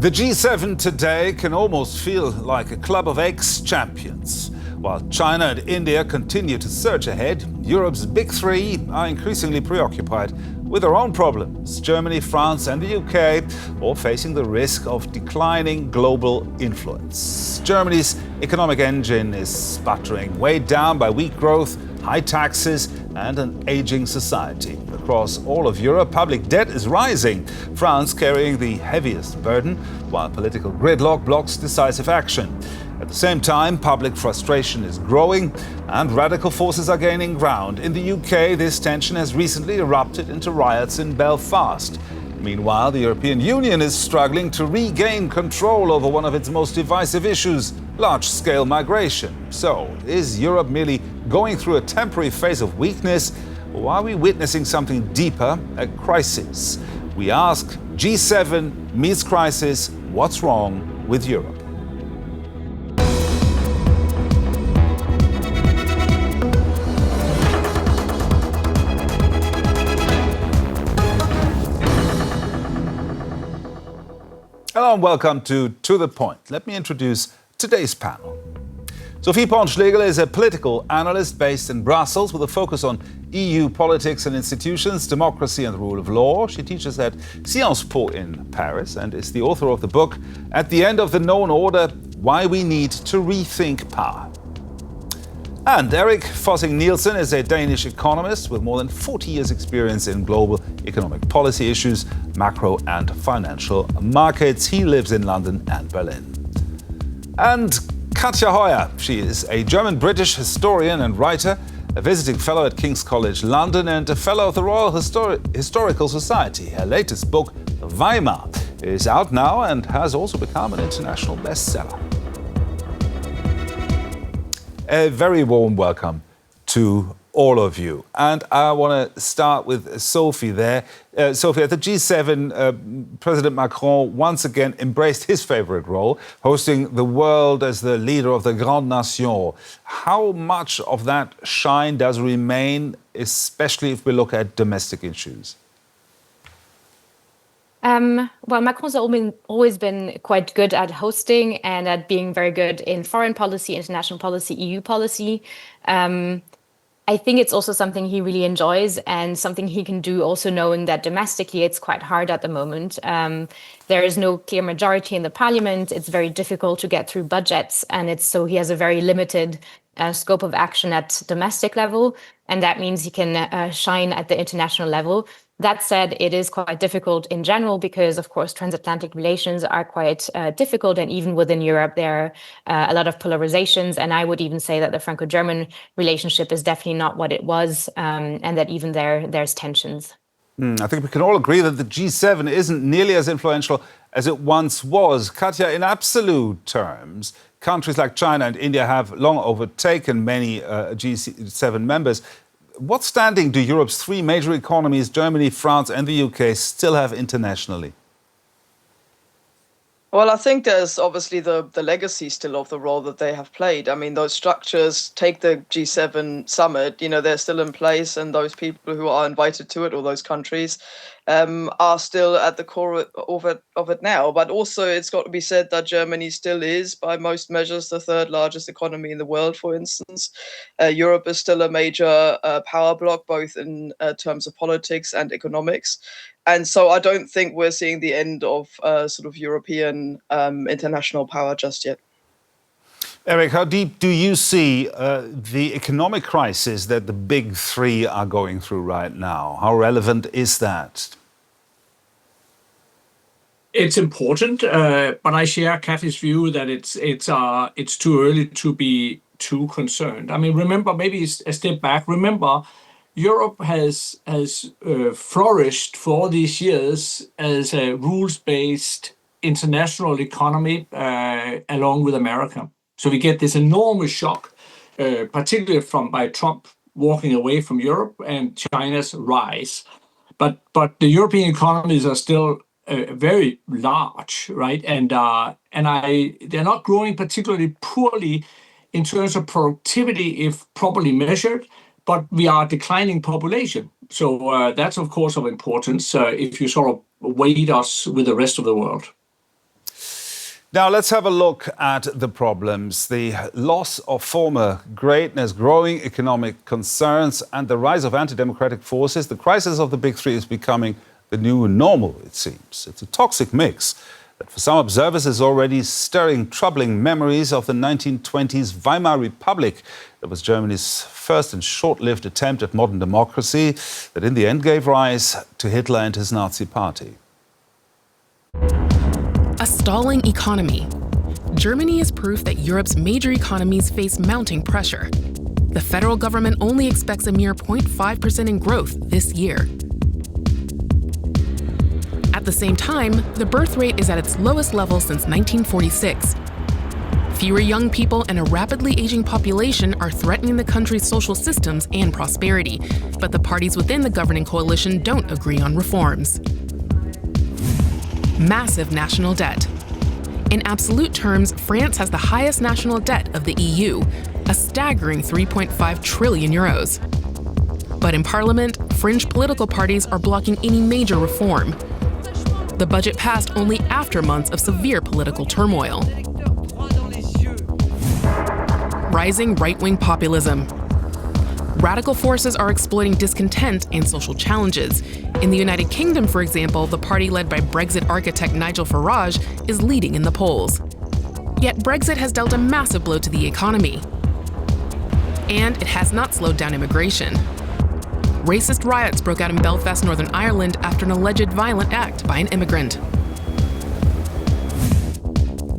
The G7 today can almost feel like a club of ex-champions. While China and India continue to surge ahead, Europe's big three are increasingly preoccupied with their own problems. Germany, France and the UK all facing the risk of declining global influence. Germany's economic engine is sputtering, weighed down by weak growth, high taxes and an aging society. Across all of Europe, public debt is rising, France carrying the heaviest burden, while political gridlock blocks decisive action. At the same time, public frustration is growing and radical forces are gaining ground. In the UK, this tension has recently erupted into riots in Belfast. Meanwhile, the European Union is struggling to regain control over one of its most divisive issues, large-scale migration. So, is Europe merely going through a temporary phase of weakness, or are we witnessing something deeper, a crisis? We ask, G7 meets crisis, what's wrong with Europe? Hello and welcome to The Point. Let me introduce today's panel. Sophie Pont-Schlegel is a political analyst based in Brussels with a focus on EU politics and institutions, democracy and the rule of law. She teaches at Sciences Po in Paris and is the author of the book At the End of the Known Order, Why We Need to Rethink Power. And Erik Fossing-Nielsen is a Danish economist with more than 40 years' experience in global economic policy issues, macro and financial markets. He lives in London and Berlin. And Katja Heuer, she is a German-British historian and writer, a visiting fellow at King's College London and a fellow of the Royal Historical Society. Her latest book, Weimar, is out now and has also become an international bestseller. A very warm welcome to all of you. And I want to start with Sophie there. Sophie, at the G7, President Macron once again embraced his favorite role, hosting the world as the leader of the Grande Nation. How much of that shine does remain, especially if we look at domestic issues? Well, Macron's always been quite good at hosting and at being very good in foreign policy, international policy, EU policy. I think it's also something he really enjoys and something he can do also knowing that domestically it's quite hard at the moment. There is no clear majority in the parliament. It's very difficult to get through budgets and so he has a very limited scope of action at domestic level. And that means he can shine at the international level. That said, it is quite difficult in general because, of course, transatlantic relations are quite difficult. And even within Europe, there are a lot of polarizations. And I would even say that the Franco-German relationship is definitely not what it was and that even there's tensions. I think we can all agree that the G7 isn't nearly as influential as it once was. Katja, in absolute terms, countries like China and India have long overtaken many G7 members. What standing do Europe's three major economies, Germany, France and the UK, still have internationally? Well, I think there's obviously the legacy still of the role that they have played. I mean, those structures, take the G7 summit, they're still in place, and those people who are invited to it, or those countries, are still at the core of it now. But also, it's got to be said that Germany still is, by most measures, the third largest economy in the world, for instance. Europe is still a major power bloc, both in terms of politics and economics. And so I don't think we're seeing the end of sort of European international power just yet. Erik, how deep do you see the economic crisis that the big three are going through right now? How relevant is that? It's important, but I share Kathy's view that it's too early to be too concerned. I mean, remember, maybe a step back. Remember, Europe has flourished for all these years as a rules-based international economy along with America. So we get this enormous shock, particularly by Trump walking away from Europe and China's rise. But the European economies are still very large, right? And they're not growing particularly poorly in terms of productivity if properly measured, but we are a declining population. So that's, of course, of importance if you sort of weight us with the rest of the world. Now let's have a look at the problems. The loss of former greatness, growing economic concerns, and the rise of anti-democratic forces. The crisis of the Big Three is becoming the new normal, it seems. It's a toxic mix that for some observers is already stirring troubling memories of the 1920s Weimar Republic. That was Germany's first and short-lived attempt at modern democracy that in the end gave rise to Hitler and his Nazi party. A stalling economy. Germany is proof that Europe's major economies face mounting pressure. The federal government only expects a mere 0.5% in growth this year. At the same time, the birth rate is at its lowest level since 1946. Fewer young people and a rapidly aging population are threatening the country's social systems and prosperity, but the parties within the governing coalition don't agree on reforms. Massive national debt. In absolute terms, France has the highest national debt of the EU, a staggering 3.5 trillion euros. But in Parliament, fringe political parties are blocking any major reform. The budget passed only after months of severe political turmoil. Rising right-wing populism. Radical forces are exploiting discontent and social challenges. In the United Kingdom, for example, the party led by Brexit architect Nigel Farage is leading in the polls. Yet Brexit has dealt a massive blow to the economy. And it has not slowed down immigration. Racist riots broke out in Belfast, Northern Ireland after an alleged violent act by an immigrant.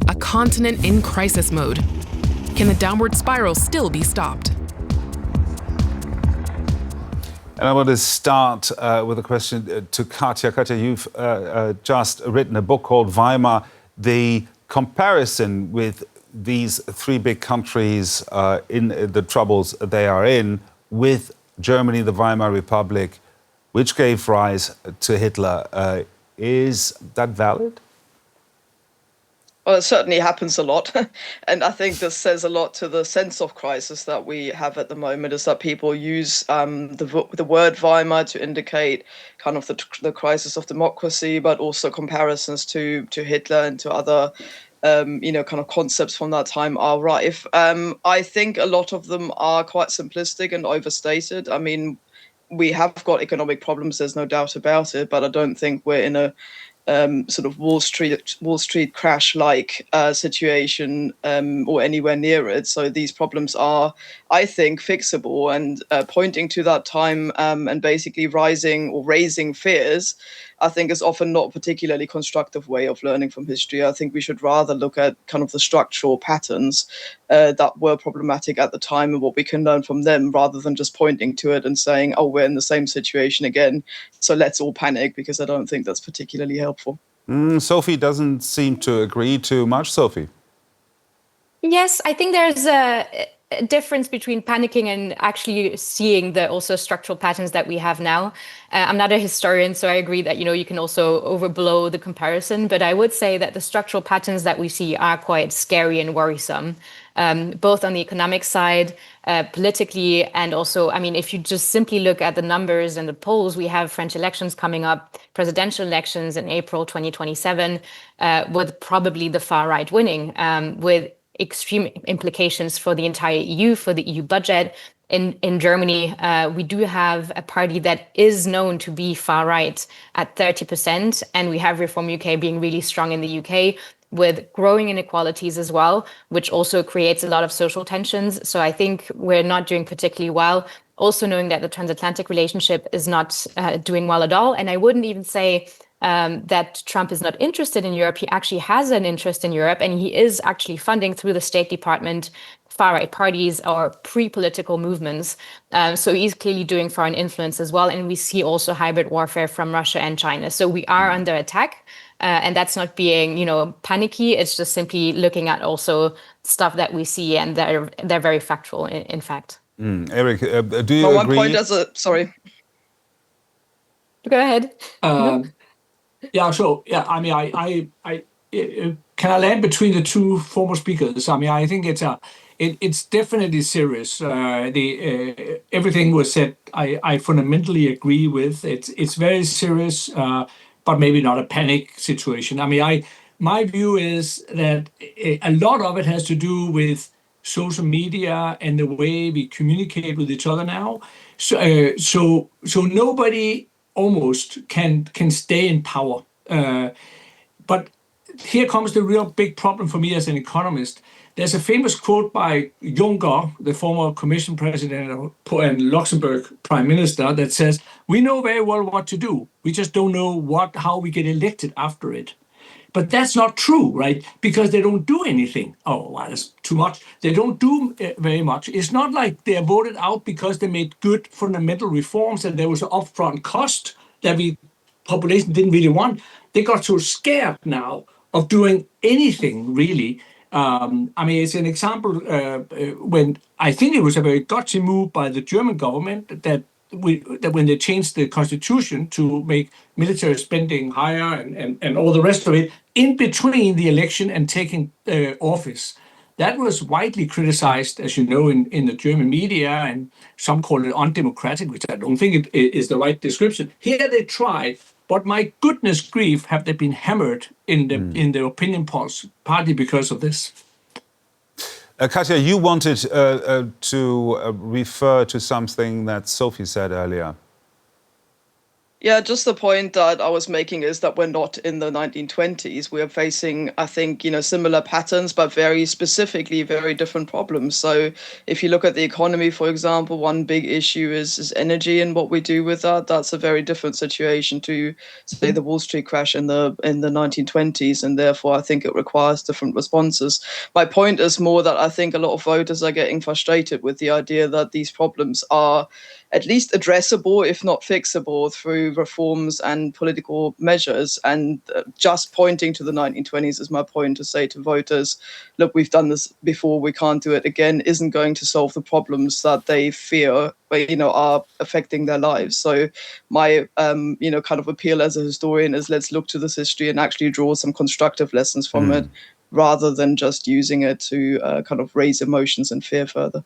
A continent in crisis mode. Can the downward spiral still be stopped? And I want to start with a question to Katja. Katja, you've just written a book called Weimar. The comparison with these three big countries in the troubles they are in with Germany, the Weimar Republic, which gave rise to Hitler, is that valid? Well, it certainly happens a lot. And I think this says a lot to the sense of crisis that we have at the moment, is that people use the word Weimar to indicate kind of the crisis of democracy, but also comparisons to Hitler and to other kind of concepts from that time are rife. I think a lot of them are quite simplistic and overstated. I mean, we have got economic problems, there's no doubt about it, but I don't think we're in a sort of Wall Street crash-like situation or anywhere near it. So these problems are, I think, fixable, and pointing to that time and basically raising fears, I think is often not a particularly constructive way of learning from history. I think we should rather look at kind of the structural patterns that were problematic at the time and what we can learn from them, rather than just pointing to it and saying, oh, we're in the same situation again, so let's all panic, because I don't think that's particularly helpful. Sophie doesn't seem to agree too much. Sophie? Yes, I think there's a difference between panicking and actually seeing the also structural patterns that we have now. I'm not a historian, so I agree that, you can also overblow the comparison, but I would say that the structural patterns that we see are quite scary and worrisome, both on the economic side, politically, and also, I mean, if you just simply look at the numbers and the polls, we have French elections coming up, presidential elections in April 2027, with probably the far right winning, with extreme implications for the entire EU, for the EU budget. In Germany, we do have a party that is known to be far right at 30%, and we have Reform UK being really strong in the UK, with growing inequalities as well, which also creates a lot of social tensions. So I think we're not doing particularly well. Also knowing that the transatlantic relationship is not doing well at all. And I wouldn't even say that Trump is not interested in Europe. He actually has an interest in Europe, and he is actually funding through the State Department far-right parties or pre-political movements. So he's clearly doing foreign influence as well. And we see also hybrid warfare from Russia and China. So we are under attack. And that's not being, panicky. It's just simply looking at also stuff that we see, and they're very factual, in fact. Eric, do you agree? One point sorry. Go ahead. Yeah, so I mean, I can I land between the two former speakers? I mean, I think it's definitely serious. Everything was said, I fundamentally agree with. It's very serious, but maybe not a panic situation. I mean, My view is that a lot of it has to do with social media and the way we communicate with each other now. So nobody almost can stay in power. But here comes the real big problem for me as an economist. There's a famous quote by Juncker, the former Commission President and Luxembourg Prime Minister, that says, "We know very well what to do. We just don't know how we get elected after it." But that's not true, right? Because they don't do anything. Oh, well, that's too much. They don't do very much. It's not like they're voted out because they made good fundamental reforms and there was an upfront cost that we population didn't really want. They got so scared now of doing anything really. I mean, it's an example when I think it was a very gutsy move by the German government that when they changed the constitution to make military spending higher and all the rest of it in between the election and taking office. That was widely criticized, as you know, in the German media, and some call it undemocratic, which I don't think it is the right description. Here they tried, but my goodness grief, have they been hammered in the opinion polls, partly because of this. Katja, you wanted to refer to something that Sophie said earlier. Yeah, just the point that I was making is that we're not in the 1920s. We are facing, I think, similar patterns, but very specifically, very different problems. So if you look at the economy, for example, one big issue is energy and what we do with that. That's a very different situation to, say, the Wall Street crash in the 1920s. And therefore, I think it requires different responses. My point is more that I think a lot of voters are getting frustrated with the idea that these problems are at least addressable, if not fixable, through reforms and political measures. And just pointing to the 1920s is my point, to say to voters, look, we've done this before, we can't do it again, isn't going to solve the problems that they fear, are affecting their lives. So my, kind of appeal as a historian is, let's look to this history and actually draw some constructive lessons from it, rather than just using it to kind of raise emotions and fear further.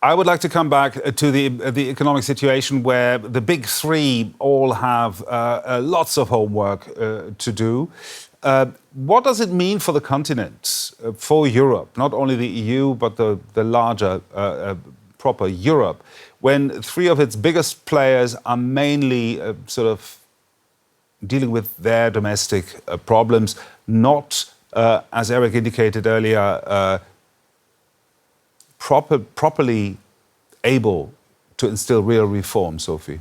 I would like to come back to the economic situation where the big three all have lots of homework to do. What does it mean for the continent, for Europe, not only the EU, but the larger proper Europe, when three of its biggest players are mainly sort of dealing with their domestic problems, not, as Eric indicated earlier, properly able to instill real reform, Sophie?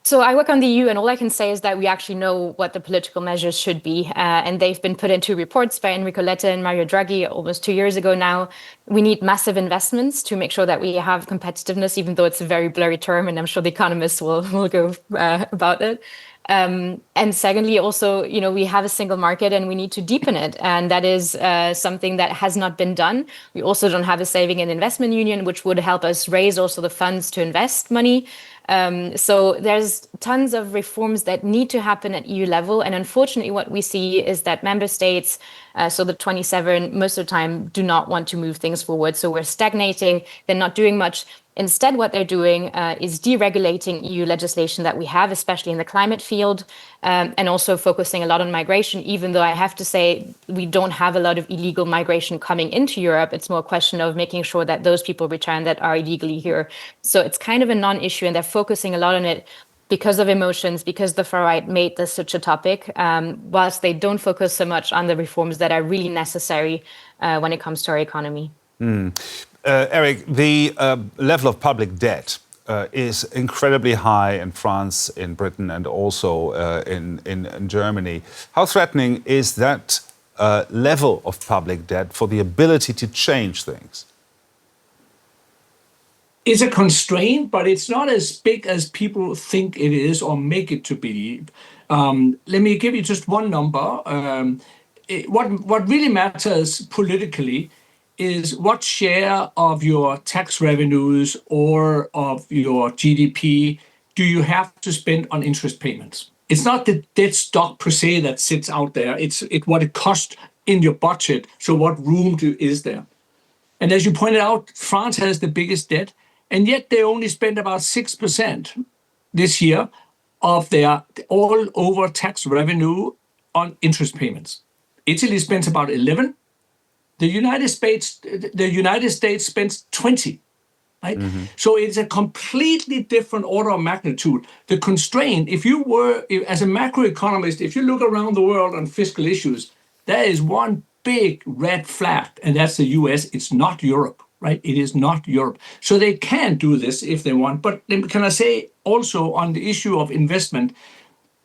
So I work on the EU, and all I can say is that we actually know what the political measures should be. And they've been put into reports by Enrico Letta and Mario Draghi almost 2 years ago now. We need massive investments to make sure that we have competitiveness, even though it's a very blurry term, and I'm sure the economists will go about it. And secondly, also, we have a single market and we need to deepen it. And that is something that has not been done. We also don't have a saving and investment union, which would help us raise also the funds to invest money. So there's tons of reforms that need to happen at EU level. And unfortunately, what we see is that member states, so the 27, most of the time do not want to move things forward. So we're stagnating. They're not doing much. Instead, what they're doing is deregulating EU legislation that we have, especially in the climate field, and also focusing a lot on migration, even though I have to say we don't have a lot of illegal migration coming into Europe. It's more a question of making sure that those people return that are illegally here. So it's kind of a non-issue, and they're focusing a lot on it because of emotions, because the far right made this such a topic, whilst they don't focus so much on the reforms that are really necessary when it comes to our economy. Eric, the level of public debt is incredibly high in France, in Britain, and also in Germany. How threatening is that level of public debt for the ability to change things? It's a constraint, but it's not as big as people think it is or make it to be. Let me give you just one number. What really matters politically is what share of your tax revenues or of your GDP do you have to spend on interest payments? It's not the debt stock per se that sits out there. It's what it costs in your budget. So what room is there? And as you pointed out, France has the biggest debt, and yet they only spend about 6% this year of their all over tax revenue on interest payments. Italy spends about 11. The United States spends 20. Right? Mm-hmm. So it's a completely different order of magnitude. The constraint, as a macroeconomist, if you look around the world on fiscal issues, there is one big red flag, and that's the US. It's not Europe, right? It is not Europe. So they can do this if they want. But can I say also on the issue of investment,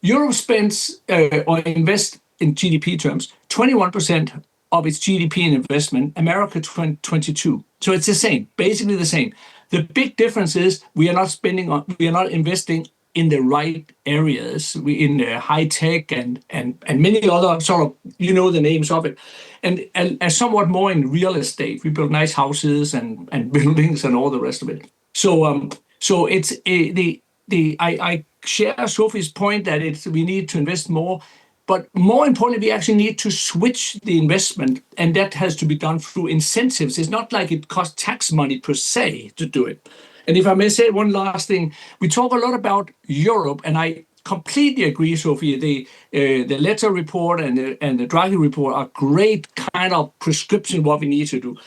Europe spends or invests in GDP terms 21% of its GDP in investment, America 22. So it's the same, basically the same. The big difference is we are not investing in the right areas, in high tech and many other sort of, the names of it, and somewhat more in real estate. We build nice houses and buildings and all the rest of it. So it's I share Sophie's point that we need to invest more. But more importantly, we actually need to switch the investment, and that has to be done through incentives. It's not like it costs tax money per se to do it. And if I may say one last thing, we talk a lot about Europe, and I completely agree, Sophie. The Letter report and the Draghi report are great kind of prescription what we need to do.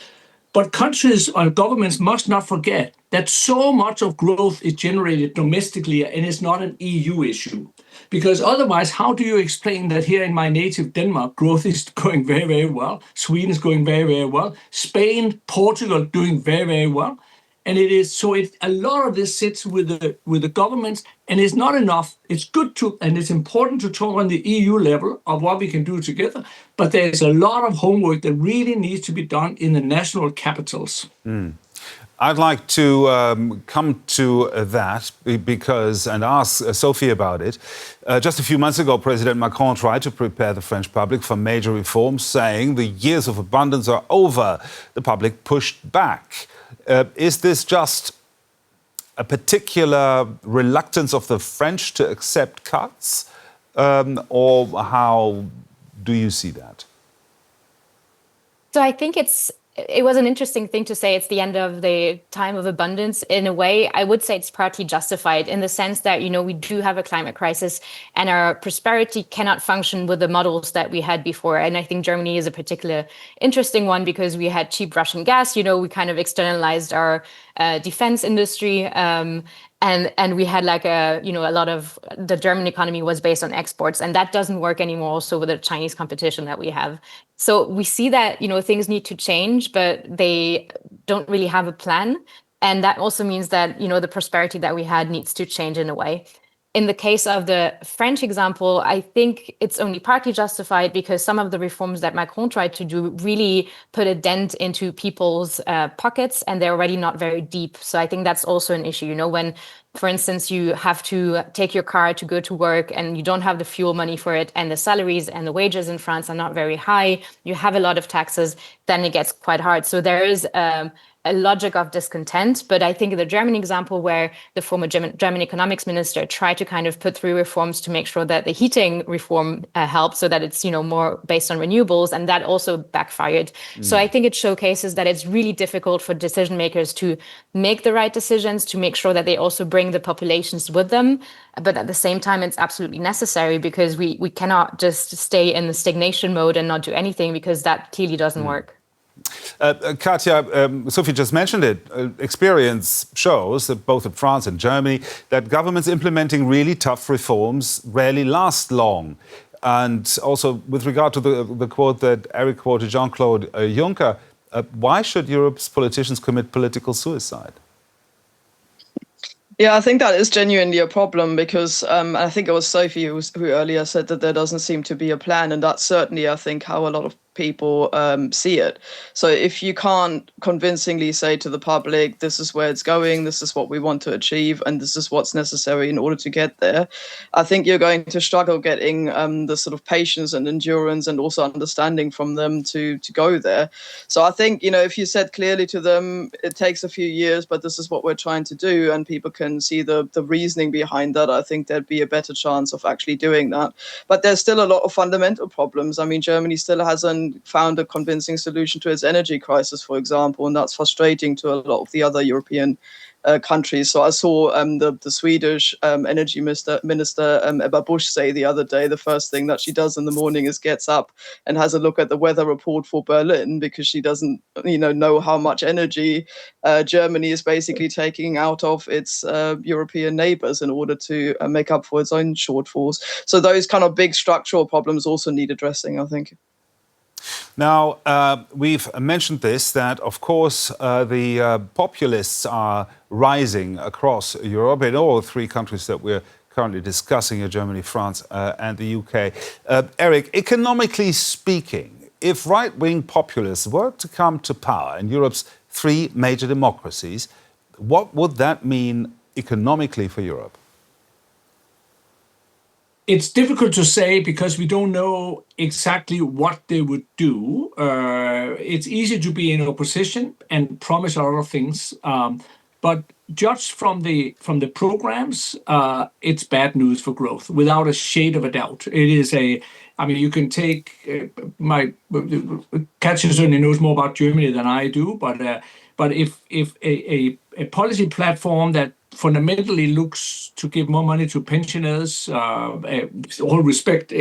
But countries or governments must not forget that so much of growth is generated domestically and it's not an EU issue. Because otherwise, how do you explain that here in my native Denmark, growth is going very, very well? Sweden is going very, very well. Spain, Portugal doing very, very well. And a lot of this sits with the governments, and it's not enough. It's good and it's important to talk on the EU level of what we can do together. But there's a lot of homework that really needs to be done in the national capitals. I'd like to come to that and ask Sophie about it. Just a few months ago, President Macron tried to prepare the French public for major reforms, saying the years of abundance are over. The public pushed back. Is this just a particular reluctance of the French to accept cuts? Or how do you see that? So I think it was an interesting thing to say it's the end of the time of abundance. In a way, I would say it's partly justified in the sense that, we do have a climate crisis and our prosperity cannot function with the models that we had before. And I think Germany is a particular interesting one because we had cheap Russian gas, we kind of externalized our defense industry. And we had a lot of the German economy was based on exports, and that doesn't work anymore also with the Chinese competition that we have. So we see that, things need to change, but they don't really have a plan. And that also means that, the prosperity that we had needs to change in a way. In the case of the French example, I think it's only partly justified because some of the reforms that Macron tried to do really put a dent into people's pockets, and they're already not very deep. So I think that's also an issue. When, for instance, you have to take your car to go to work and you don't have the fuel money for it, and the salaries and the wages in France are not very high, you have a lot of taxes, then it gets quite hard. So there is a logic of discontent. But I think the German example where the former German economics minister tried to kind of put through reforms to make sure that the heating reform helps so that it's, more based on renewables, and that also backfired. So I think it showcases that it's really difficult for decision makers to make the right decisions, to make sure that they also bring the populations with them. But at the same time, it's absolutely necessary because we cannot just stay in the stagnation mode and not do anything, because that clearly doesn't work. Katja, Sophie just mentioned it. Experience shows that both in France and Germany, that governments implementing really tough reforms rarely last long. And also, with regard to the quote that Eric quoted, Jean-Claude Juncker, why should Europe's politicians commit political suicide? Yeah, I think that is genuinely a problem because I think it was Sophie who earlier said that there doesn't seem to be a plan. And that's certainly, I think, how a lot of people see it. So if you can't convincingly say to the public, this is where it's going, this is what we want to achieve, and this is what's necessary in order to get there, I think you're going to struggle getting the sort of patience and endurance and also understanding from them to go there. So I think, if you said clearly to them, it takes a few years, but this is what we're trying to do, and people can see the reasoning behind that, I think there'd be a better chance of actually doing that. But there's still a lot of fundamental problems. I mean, Germany still hasn't hasn't found a convincing solution to its energy crisis, for example, and that's frustrating to a lot of the other European countries. So I saw the Swedish energy minister Ebba Busch say the other day the first thing that she does in the morning is gets up and has a look at the weather report for Berlin, because she doesn't know how much energy Germany is basically taking out of its European neighbors in order to make up for its own shortfalls. So those kind of big structural problems also need addressing, I think. Now, we've mentioned this, that of course the populists are rising across Europe in all three countries that we're currently discussing, Germany, France and the UK. Eric, economically speaking, if right-wing populists were to come to power in Europe's three major democracies, what would that mean economically for Europe? It's difficult to say because we don't know exactly what they would do. It's easy to be in opposition and promise a lot of things, but judged from the programs, it's bad news for growth, without a shade of a doubt. It is you can take Katja certainly knows more about Germany than I do, but if a policy platform that fundamentally looks to give more money to pensioners, with all respect,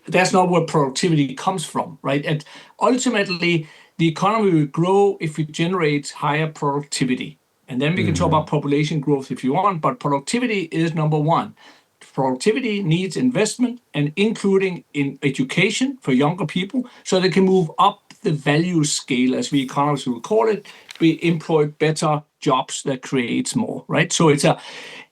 that's not where productivity comes from, right? And ultimately, the economy will grow if it generates higher productivity. And then we can talk about population growth if you want, but productivity is number one. Productivity needs investment, and including in education for younger people, so they can move up the value scale, as we economists will call it. We employ better jobs that creates more, right? So it's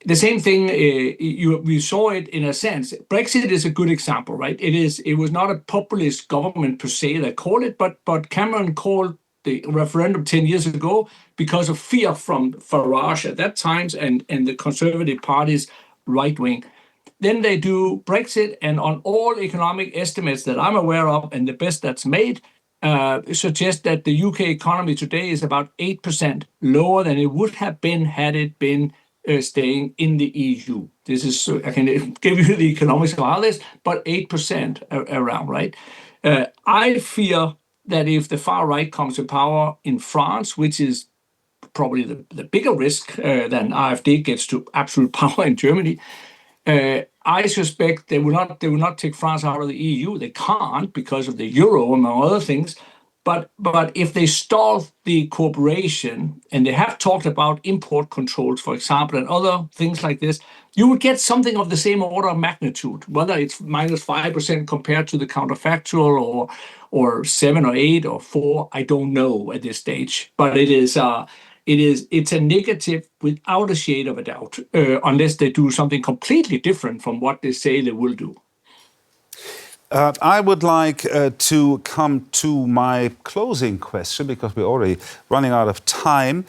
the same thing. We saw it in a sense. Brexit is a good example, right? It was not a populist government per se that called it, but Cameron called the referendum 10 years ago because of fear from Farage at that time and the Conservative Party's right wing. Then they do Brexit, and on all economic estimates that I'm aware of, and the best that's made, suggest that the UK economy today is about 8% lower than it would have been had it been staying in the EU. This is, I can give you the economics of all this, but 8% around, right? I fear that if the far right comes to power in France, which is probably the bigger risk than AfD gets to absolute power in Germany, I suspect they will not take France out of the EU. They can't because of the euro, among other things. But if they stall the cooperation, and they have talked about import controls, for example, and other things like this, you would get something of the same order of magnitude, whether it's minus 5% compared to the counterfactual or 7 or 8 or 4, I don't know at this stage. But it's a negative without a shade of a doubt, unless they do something completely different from what they say they will do. I would like to come to my closing question, because we're already running out of time.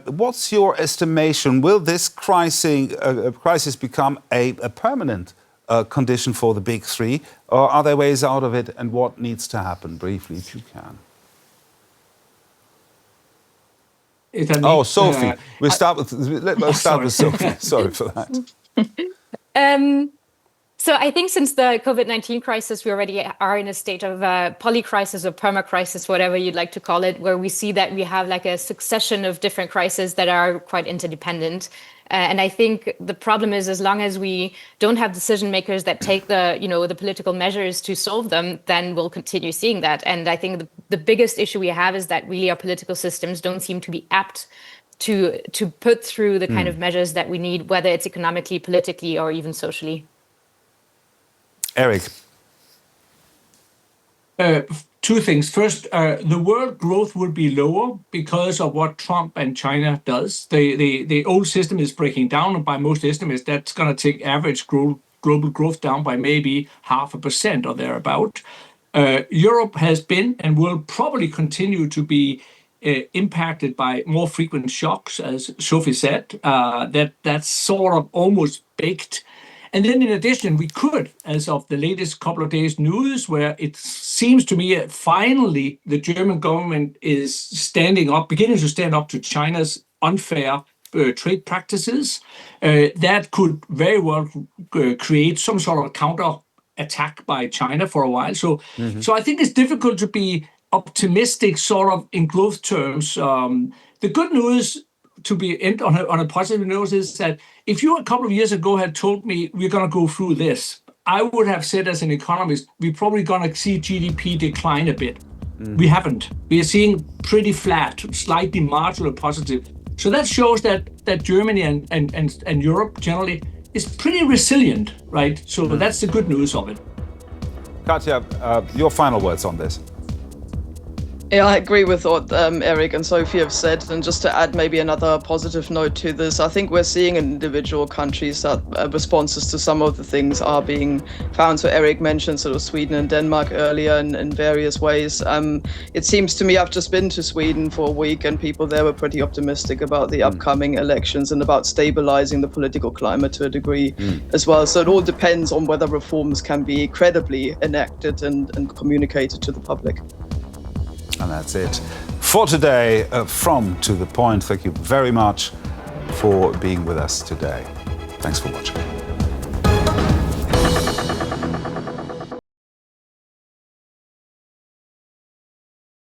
What's your estimation? Will this crisis become a permanent condition for the big three, or are there ways out of it, and what needs to happen? Briefly, if you can. Sophie. Let's start with Sophie. Sorry for that. So I think since the COVID-19 crisis, we already are in a state of polycrisis or permacrisis, whatever you'd like to call it, where we see that we have like a succession of different crises that are quite interdependent. And I think the problem is, as long as we don't have decision makers that take the political measures to solve them, then we'll continue seeing that. And I think the biggest issue we have is that really our political systems don't seem to be apt to put through the kind of measures that we need, whether it's economically, politically, or even socially. Eric. Two things. First, the world growth will be lower because of what Trump and China does. The old system is breaking down, and by most estimates, that's going to take average global growth down by maybe 0.5% or thereabout. Europe has been and will probably continue to be impacted by more frequent shocks, as Sophie said. That's sort of almost baked. And then in addition, we could, as of the latest couple of days news, where it seems to me finally the German government is beginning to stand up to China's unfair trade practices, that could very well create some sort of counter attack by China for a while. So I think it's difficult to be optimistic sort of in growth terms. The good news, to be end on a positive note, is that if you a couple of years ago had told me we're going to go through this, I would have said as an economist, we're probably going to see GDP decline a bit. We haven't. We are seeing pretty flat, slightly marginal positive. So that shows that Germany and Europe generally is pretty resilient, right? So that's the good news of it. Katja, your final words on this. Yeah, I agree with what Eric and Sophie have said. And just to add maybe another positive note to this, I think we're seeing in individual countries that responses to some of the things are being found. So Eric mentioned sort of Sweden and Denmark earlier in various ways. It seems to me, I've just been to Sweden for a week, and people there were pretty optimistic about the upcoming elections and about stabilizing the political climate to a degree as well. So it all depends on whether reforms can be credibly enacted and communicated to the public. And that's it for today from To The Point. Thank you very much for being with us today. Thanks for watching.